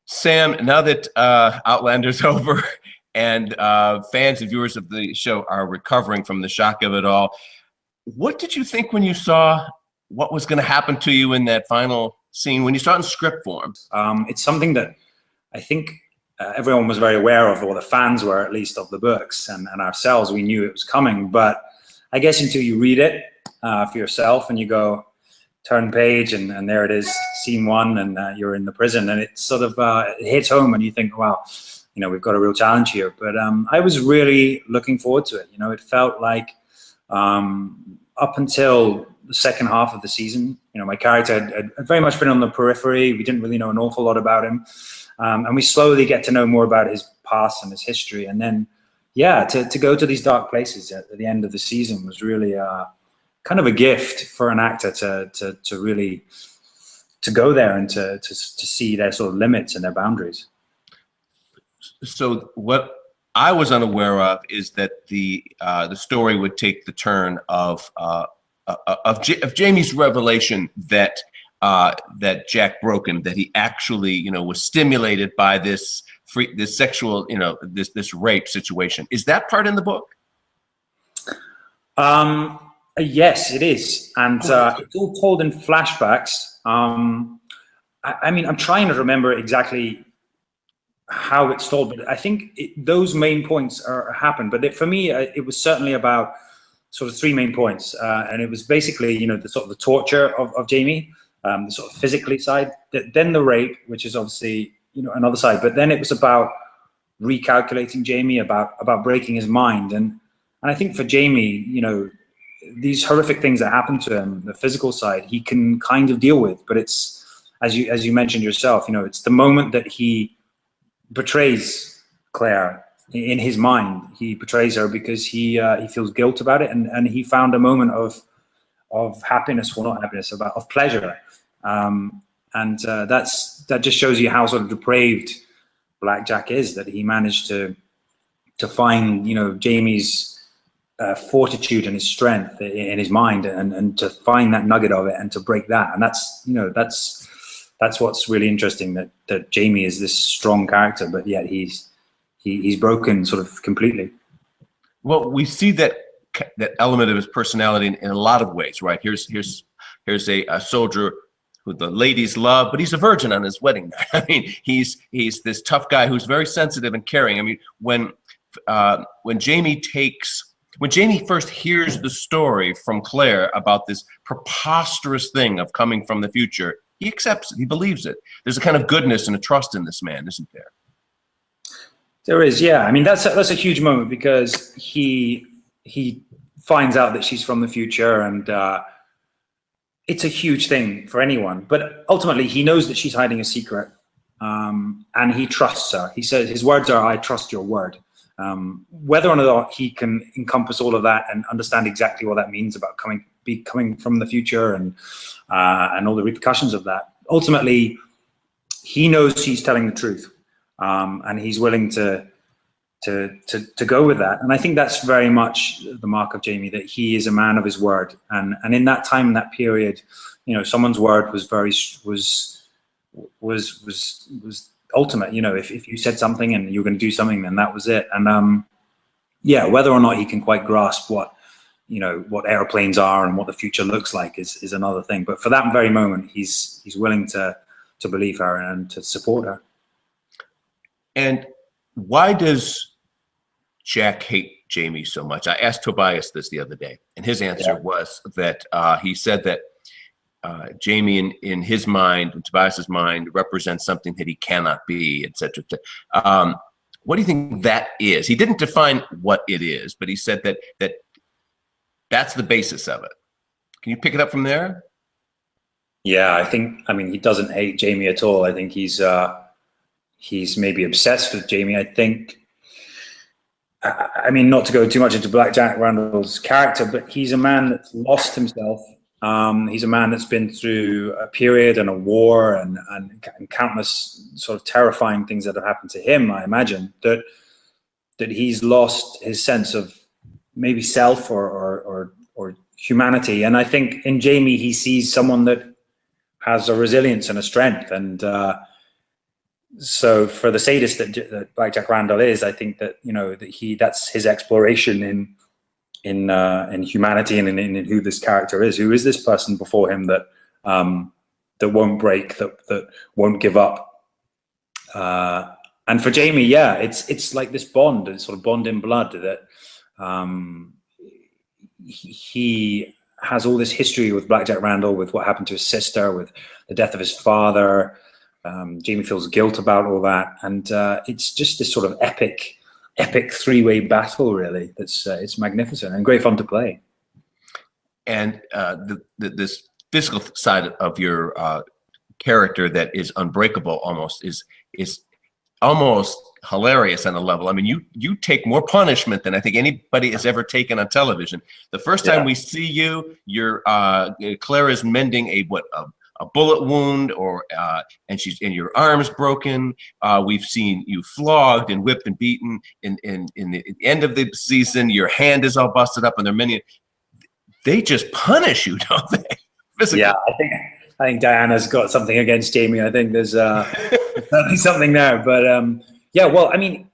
Sam, now that Outlander's over and fans and viewers of the show are recovering from the shock of it all, what did you think when you saw what was going to happen to you in that final scene, when you saw it in script form? It's something that I think everyone was very aware of, or the fans were at least, of the books, and ourselves, we knew it was coming. But I guess until you read it for yourself and you go, turn page, and there it is, scene one, and you're in the prison, and it sort of it hits home, and you think, wow, you know, we've got a real challenge here. But I was really looking forward to it. You know, it felt like up until the second half of the season, you know, my character had very much been on the periphery. We didn't really know an awful lot about him, and we slowly get to know more about his past and his history. And then, yeah, to go to these dark places at the end of the season was really kind of a gift for an actor to really go there and to see their sort of limits and their boundaries. So what I was unaware of is that the story would take the turn of Jamie's revelation that that Jack broke him, that he actually, you know, was stimulated by this sexual, you know, this rape situation. Is that part in the book? Yes, it is, and it's all told in flashbacks. I mean, I'm trying to remember exactly how it's told, but I think those main points happen. But for me, it was certainly about sort of three main points, and it was basically, you know, the sort of the torture of Jamie, the sort of physically side, then the rape, which is obviously, you know, another side. But then it was about recalculating Jamie, about breaking his mind, and I think for Jamie, you know, these horrific things that happen to him, the physical side, he can kind of deal with. But it's, as you mentioned yourself, you know, it's the moment that he betrays Claire. In his mind, he betrays her because he feels guilt about it, and he found a moment of happiness, well, not happiness, of pleasure, and that just shows you how sort of depraved Black Jack is, that he managed to find, you know, Jamie's fortitude and his strength in his mind, and to find that nugget of it and to break that. And that's, you know, that's what's really interesting, that Jamie is this strong character, but yet he's broken sort of completely. Well, we see that element of his personality in a lot of ways, right? Here's a soldier who the ladies love, but he's a virgin on his wedding night. I mean, he's this tough guy who's very sensitive and caring. I mean, when Jamie first hears the story from Claire about this preposterous thing of coming from the future, he accepts it, he believes it. There's a kind of goodness and a trust in this man, isn't there? There is, yeah. I mean, that's a huge moment, because he finds out that she's from the future, and it's a huge thing for anyone. But ultimately, he knows that she's hiding a secret, and he trusts her. He says, his words are, "I trust your word." Whether or not he can encompass all of that and understand exactly what that means about coming from the future and all the repercussions of that, ultimately, he knows she's telling the truth. And he's willing to go with that. And I think that's very much the mark of Jamie, that he is a man of his word. And in that time, in that period, you know, someone's word was ultimate. You know, if you said something and you were going to do something, then that was it. And yeah, whether or not he can quite grasp what airplanes are and what the future looks like is another thing. But for that very moment, he's willing to believe her and to support her. And why does Jack hate Jamie so much? I asked Tobias this the other day, and his answer was that he said that Jamie, in his mind, in Tobias's mind, represents something that he cannot be, etc. What do you think that is? He didn't define what it is, but he said that's the basis of it. Can you pick it up from there? Yeah, I mean, he doesn't hate Jamie at all. I think he's maybe obsessed with Jamie. I think, I mean, not to go too much into Black Jack Randall's character, but he's a man that's lost himself. He's a man that's been through a period and a war and countless sort of terrifying things that have happened to him. I imagine that he's lost his sense of maybe self or humanity. And I think in Jamie, he sees someone that has a resilience and a strength, and So for the sadist that Blackjack Randall is, I think that, you know, that that's his exploration in humanity and in who this character is. Who is this person before him that that won't break, that won't give up? And for Jamie, yeah, it's like this bond, it's sort of bond in blood, that he has all this history with Blackjack Randall, with what happened to his sister, with the death of his father. Jamie feels guilt about all that, and it's just this sort of epic three-way battle, really. That's it's magnificent and great fun to play. And this physical side of your character that is unbreakable almost is almost hilarious on a level. I mean, you take more punishment than I think anybody has ever taken on television. The first time we see you, Claire is mending a bullet wound, and your arm's broken. We've seen you flogged and whipped and beaten. In the end of the season, your hand is all busted up, and there are many. They just punish you, don't they? Physically. Yeah, I think Diana's got something against Jamie. I think there's certainly something there. But yeah, well, I mean,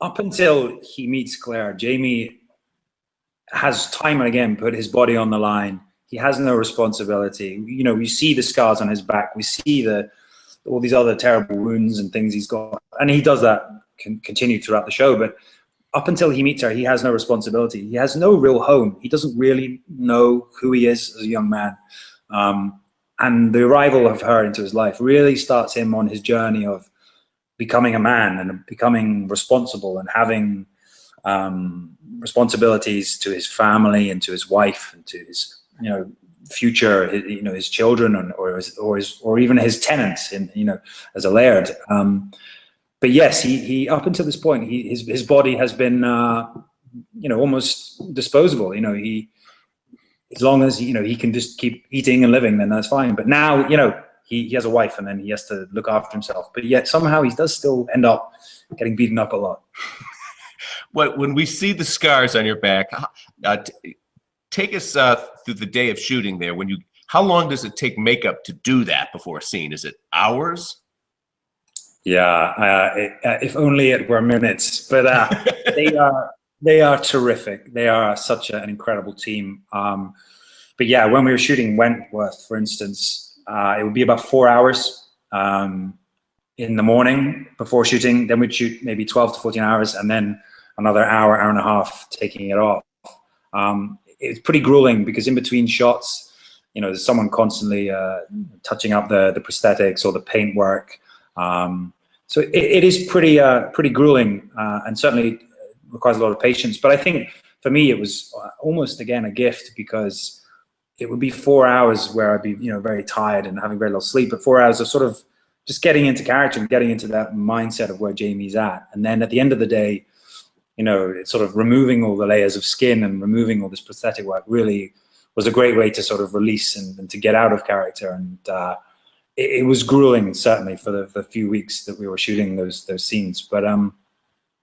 up until he meets Claire, Jamie has time and again put his body on the line. He has no responsibility. You know, we see the scars on his back. We see all these other terrible wounds and things he's got. And he does that continue throughout the show. But up until he meets her, he has no responsibility. He has no real home. He doesn't really know who he is as a young man. And the arrival of her into his life really starts him on his journey of becoming a man and becoming responsible and having responsibilities to his family and to his wife and to his, you know, future, you know, his children or even his tenants in, you know, as a laird. But yes, he up until this point, his body has been, you know, almost disposable. You know, as long as, you know, he can just keep eating and living, then that's fine. But now, you know, he has a wife, and then he has to look after himself. But yet somehow he does still end up getting beaten up a lot. When we see the scars on your back, take us through the day of shooting there. How long does it take makeup to do that before a scene? Is it hours? Yeah, if only it were minutes. But they are terrific. They are such an incredible team. But yeah, when we were shooting Wentworth, for instance, it would be about 4 hours in the morning before shooting. Then we'd shoot maybe 12 to 14 hours, and then another hour and a half taking it off. It's pretty grueling because in between shots, you know, there's someone constantly touching up the prosthetics or the paintwork. So it is pretty grueling, and certainly requires a lot of patience. But I think for me, it was almost, again, a gift, because it would be 4 hours where I'd be, you know, very tired and having very little sleep, but 4 hours of sort of just getting into character and getting into that mindset of where Jamie's at. And then at the end of the day, you know, it's sort of removing all the layers of skin and removing all this prosthetic work really was a great way to sort of release and to get out of character. And it was grueling, certainly, for the few weeks that we were shooting those scenes. But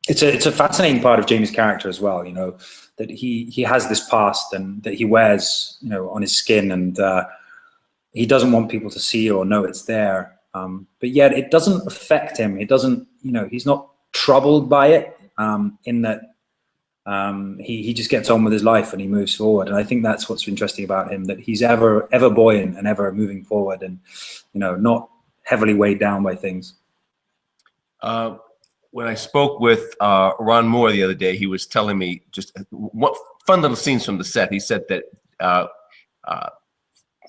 it's a fascinating part of Jamie's character as well, you know, that he has this past and that he wears, you know, on his skin, and he doesn't want people to see or know it's there. But yet it doesn't affect him. It doesn't, you know, he's not troubled by it, in that he just gets on with his life and he moves forward. And I think that's what's interesting about him, that he's ever buoyant and ever moving forward, and, you know, not heavily weighed down by things. When I spoke with Ron Moore the other day, he was telling me just what fun little scenes from the set. He said that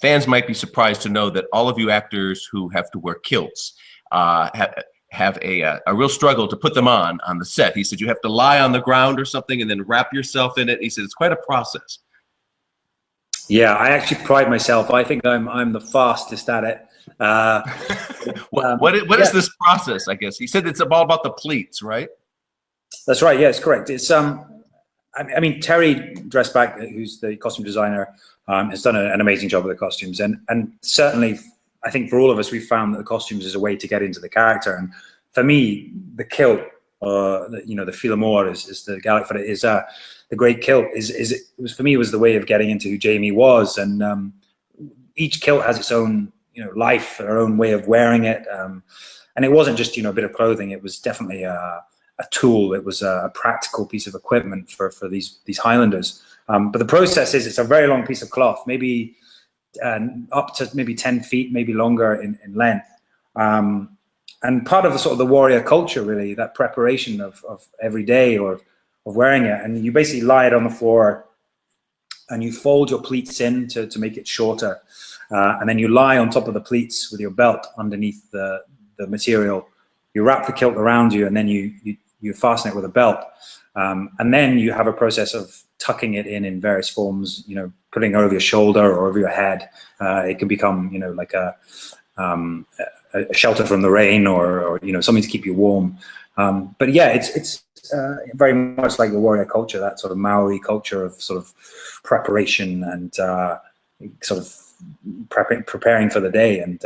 fans might be surprised to know that all of you actors who have to wear kilts have a real struggle to put them on the set. He said you have to lie on the ground or something and then wrap yourself in it. He said it's quite a process. Yeah, I actually pride myself. I think I'm the fastest at it. What is this process? I guess he said it's all about the pleats, right? That's right. Yes, correct. It's I mean, Terry Dressback, who's the costume designer, has done an amazing job with the costumes, and certainly, I think for all of us, we found that the costumes is a way to get into the character. And for me, the kilt, you know, the fil amour is the Gaelic for it, is the great kilt. For me, it was the way of getting into who Jamie was, and each kilt has its own, you know, life, their own way of wearing it. And it wasn't just, a bit of clothing. It was definitely a tool. It was a practical piece of equipment for these Highlanders. But the process is, it's a very long piece of cloth, maybe up to maybe 10 feet, maybe longer in length. And part of the sort of the warrior culture, really, that preparation of every day or of wearing it. And you basically lie it on the floor and you fold your pleats in to make it shorter. And then you lie on top of the pleats with your belt underneath the material. You wrap the kilt around you, and then you fasten it with a belt. And then you have a process of tucking it in various forms, putting it over your shoulder or over your head. It can become, like a shelter from the rain, or something to keep you warm. But yeah, it's very much like the warrior culture, that sort of Maori culture of sort of preparation and sort of preparing for the day. And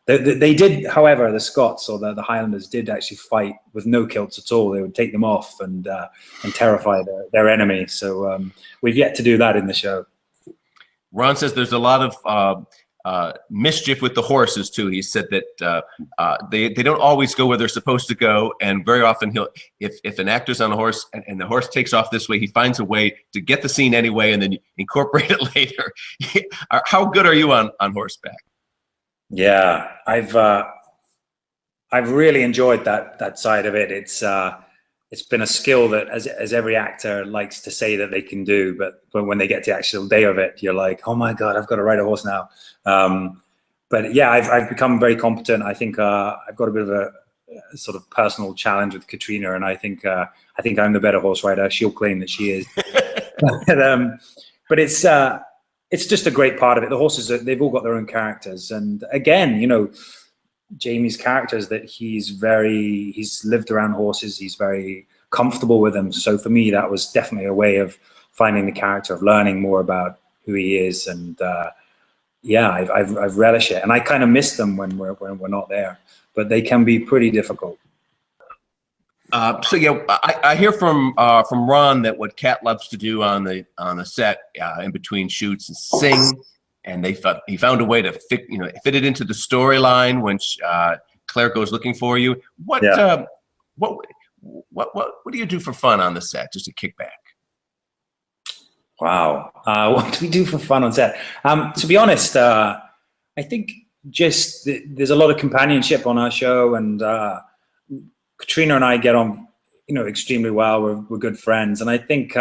they did, however, the Scots or the Highlanders did actually fight with no kilts at all. They would take them off and terrify their enemy. So we've yet to do that in the show. Ron says there's a lot of mischief with the horses too. He said that they don't always go where they're supposed to go, and very often if an actor's on a horse and the horse takes off this way, he finds a way to get the scene anyway and then incorporate it later. How good are you on horseback? Yeah, I've really enjoyed that side of it. It's been a skill that as every actor likes to say that they can do, but when they get to the actual day of it, you're like, oh my God, I've got to ride a horse now. But yeah, I've become very competent. I think I've got a bit of a sort of personal challenge with Katrina, and I think I'm the better horse rider. She'll claim that she is. But it's just a great part of it. The horses, they've all got their own characters. And again, Jamie's character is that he's lived around horses. He's very comfortable with them. So for me, that was definitely a way of finding the character, of learning more about who he is. And yeah, I've relished it. And I kind of miss them when we're not there, but they can be pretty difficult. So yeah, I hear from Ron that what Kat loves to do on the set in between shoots is sing, and he found a way to fit it into the storyline when Claire goes looking for you. What do you do for fun on the set, just to kick back? Wow, what do we do for fun on set? To be honest, I think just there's a lot of companionship on our show, and Katrina and I get on, extremely well. We're good friends, and I think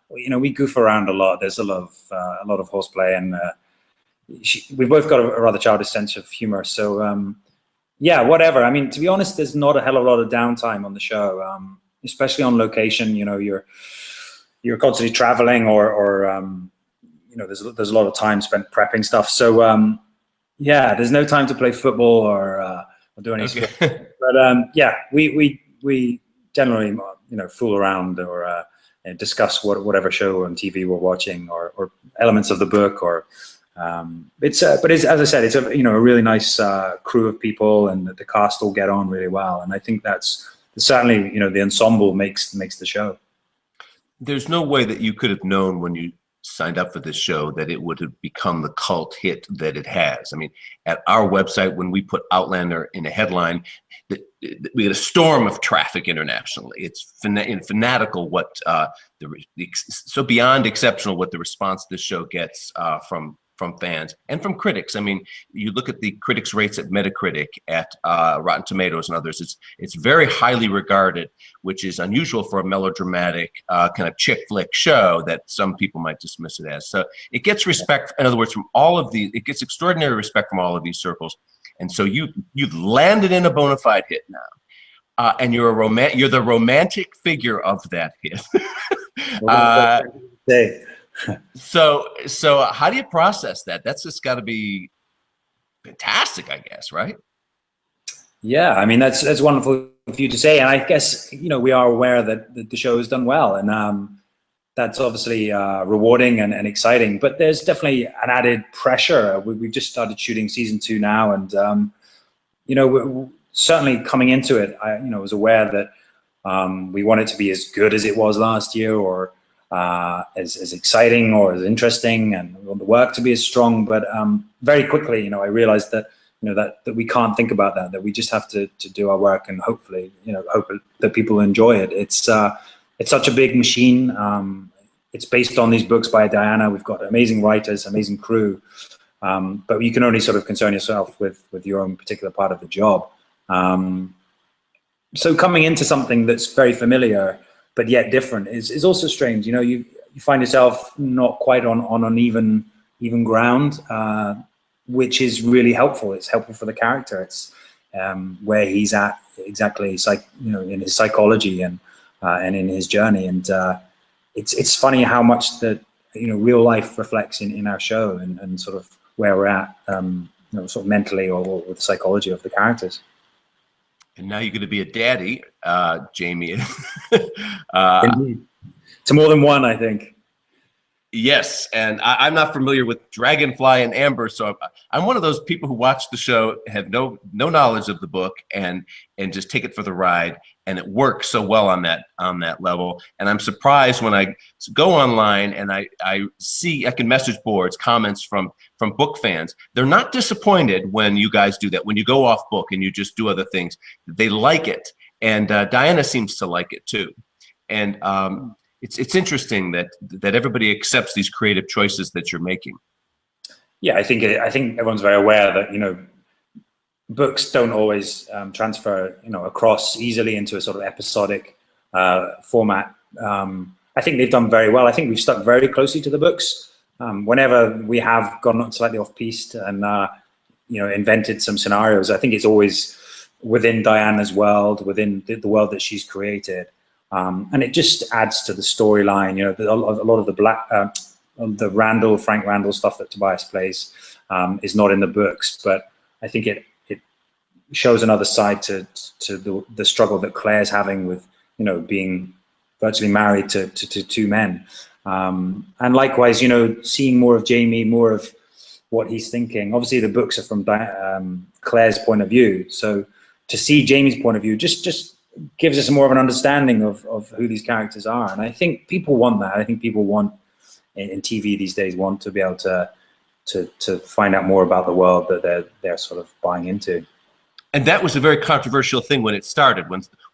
we goof around a lot. There's a lot of horseplay, and we've both got a rather childish sense of humor. So yeah, whatever. I mean, to be honest, there's not a hell of a lot of downtime on the show, especially on location. You're constantly traveling, or there's a lot of time spent prepping stuff. So yeah, there's no time to play football or do any sport. But yeah, we generally fool around or discuss whatever show on TV we're watching, or elements of the book, or but it's, as I said, it's a really nice crew of people, and the cast all get on really well, and I think that's certainly the ensemble makes the show. There's no way that you could have known when you signed up for this show that it would have become the cult hit that it has. I mean, at our website, when we put Outlander in a headline, we get a storm of traffic internationally. It's fanatical what so beyond exceptional what the response this show gets from fans and from critics. I mean, you look at the critics rates at Metacritic, at Rotten Tomatoes and others, it's very highly regarded, which is unusual for a melodramatic kind of chick flick show that some people might dismiss it as. So it gets respect, in other words, from all of these, it gets extraordinary respect from all of these circles. And so you've landed in a bona fide hit now. And you're the romantic figure of that hit. So how do you process that? That's just got to be fantastic, I guess, right? Yeah, I mean, that's wonderful for you to say, and I guess we are aware that the show has done well, and that's obviously rewarding and exciting. But there's definitely an added pressure. We've just started shooting season 2 now, and we're certainly coming into it. I was aware that we want it to be as good as it was last year, or as exciting or as interesting, and we want the work to be as strong. But very quickly, I realized that that we can't think about that we just have to do our work and hopefully, hope that people enjoy it. It's such a big machine. It's based on these books by Diana. We've got amazing writers, amazing crew, but you can only sort of concern yourself with your own particular part of the job. So coming into something that's very familiar but yet different is also strange. You find yourself not quite on an even ground, which is really helpful. It's helpful for the character. It's where he's at exactly, in his psychology and in his journey. And it's funny how much that real life reflects in our show and sort of where we're at, sort of mentally or with the psychology of the characters. And now you're going to be a daddy, Jamie. Indeed. To more than one, I think. Yes, and I'm not familiar with Dragonfly and Amber, so I'm one of those people who watch the show, have no knowledge of the book, and just take it for the ride, and it works so well on that level. And I'm surprised when I go online and I can message boards, comments from book fans. They're not disappointed when you guys do that. When you go off book and you just do other things, they like it, and Diana seems to like it too, and. It's interesting that everybody accepts these creative choices that you're making. Yeah, I think everyone's very aware that books don't always transfer across easily into a sort of episodic format. I think they've done very well. I think we've stuck very closely to the books. Whenever we have gone slightly off piste and invented some scenarios, I think it's always within Diana's world, within the world that she's created. And it just adds to the storyline. A lot of the Frank Randall stuff that Tobias plays is not in the books, but I think it shows another side to the struggle that Claire's having with being virtually married to two men, and likewise seeing more of Jamie, more of what he's thinking. Obviously, the books are from Claire's point of view, so to see Jamie's point of view just gives us more of an understanding of who these characters are. And I think people want that. I think people want, in TV these days, want to be able to find out more about the world that they're sort of buying into. And that was a very controversial thing when it started,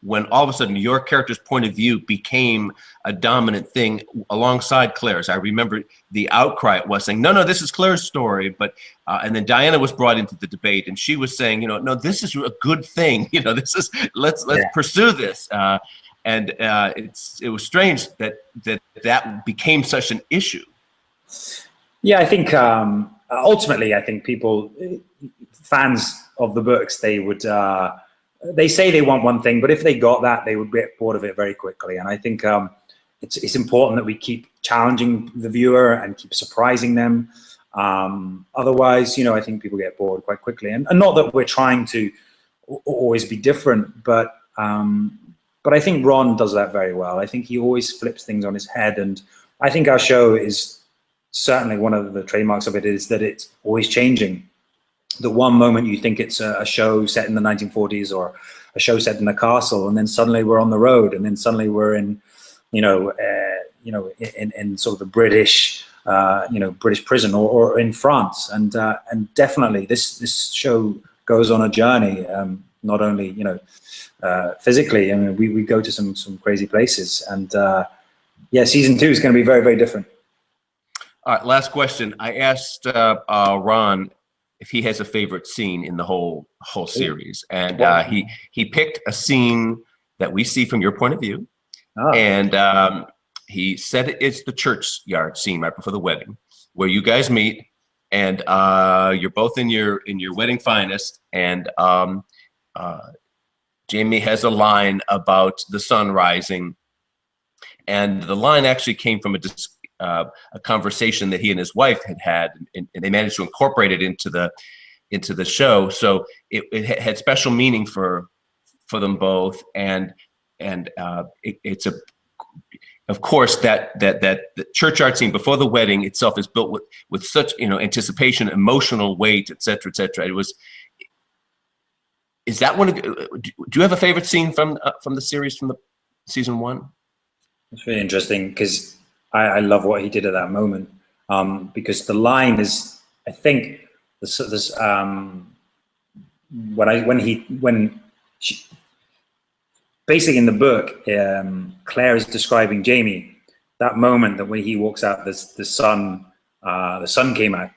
when all of a sudden your character's point of view became a dominant thing alongside Claire's. I remember the outcry it was saying, no, this is Claire's story. But and then Diana was brought into the debate, and she was saying, no, this is a good thing. This is let's pursue this. And it was strange that became such an issue. Yeah, I think ultimately, I think fans of the books, they say they want one thing, but if they got that, they would get bored of it very quickly. And I think it's important that we keep challenging the viewer and keep surprising them. Otherwise, I think people get bored quite quickly. And not that we're trying to always be different, but I think Ron does that very well. I think he always flips things on his head. And I think our show is certainly one of the trademarks of it is that it's always changing. The one moment you think it's a show set in the 1940s or a show set in a castle, and then suddenly we're on the road, and then suddenly we're in, in sort of the British, British prison or in France, and definitely this show goes on a journey, not only physically. I mean, we go to some crazy places, and season 2 is going to be very, very different. All right, last question. I asked Ron if he has a favorite scene in the whole series, and he picked a scene that we see from your point of view, and he said it's the church yard scene right before the wedding, where you guys meet, and you're both in your wedding finest, and Jamie has a line about the sun rising, and the line actually came from a conversation that he and his wife had, and they managed to incorporate it into the show. So it had special meaning for them both, and it's of course that the churchyard scene before the wedding itself is built with such anticipation, emotional weight, etc., etc. Is that one? Do you have a favorite scene from the series, from the season 1? It's really interesting because I love what he did at that moment, because the line is, I think, there's basically in the book, Claire is describing Jamie, that moment that when he walks out, the sun came out,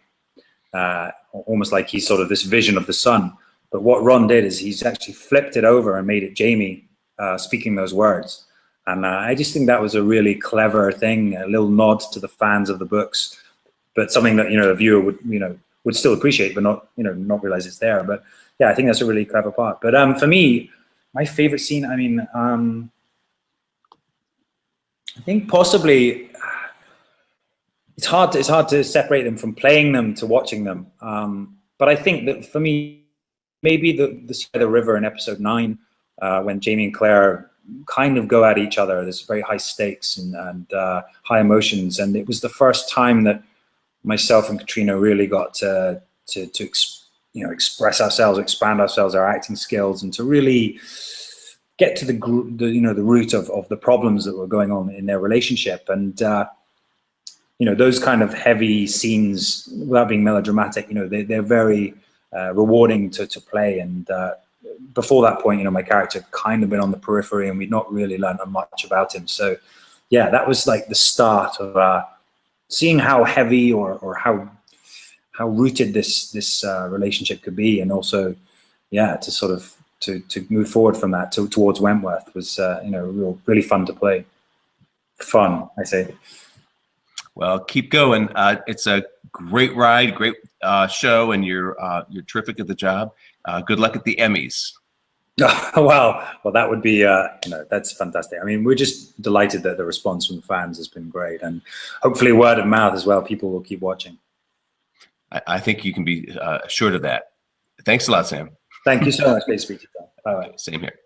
almost like he's sort of this vision of the sun. But what Ron did is he's actually flipped it over and made it Jamie speaking those words. And I just think that was a really clever thing, a little nod to the fans of the books, but something that, the viewer would still appreciate, but not realize it's there. But yeah, I think that's a really clever part. But for me, my favorite scene, I think possibly it's hard to separate them from playing them to watching them. But I think that for me, maybe the river in episode 9, when Jamie and Claire kind of go at each other. There's very high stakes and high emotions, and it was the first time that myself and Katrina really got to express ourselves, expand ourselves, our acting skills, and to really get to the root of the problems that were going on in their relationship. And those kind of heavy scenes, without being melodramatic, they're very rewarding to play. And before that point, my character had kind of been on the periphery, and we'd not really learned much about him. So yeah, that was like the start of seeing how heavy or how rooted this relationship could be, and also, yeah, to sort of to move forward from that towards Wentworth was really fun to play. Fun, I say. Well, keep going. It's a great ride, great show, and you're terrific at the job. Good luck at the Emmys. Well, that would be, that's fantastic. I mean, we're just delighted that the response from the fans has been great, and hopefully word of mouth as well. People will keep watching. I think you can be assured of that. Thanks a lot, Sam. Thank you so much. Great to speak to you. Bye-bye. Same here.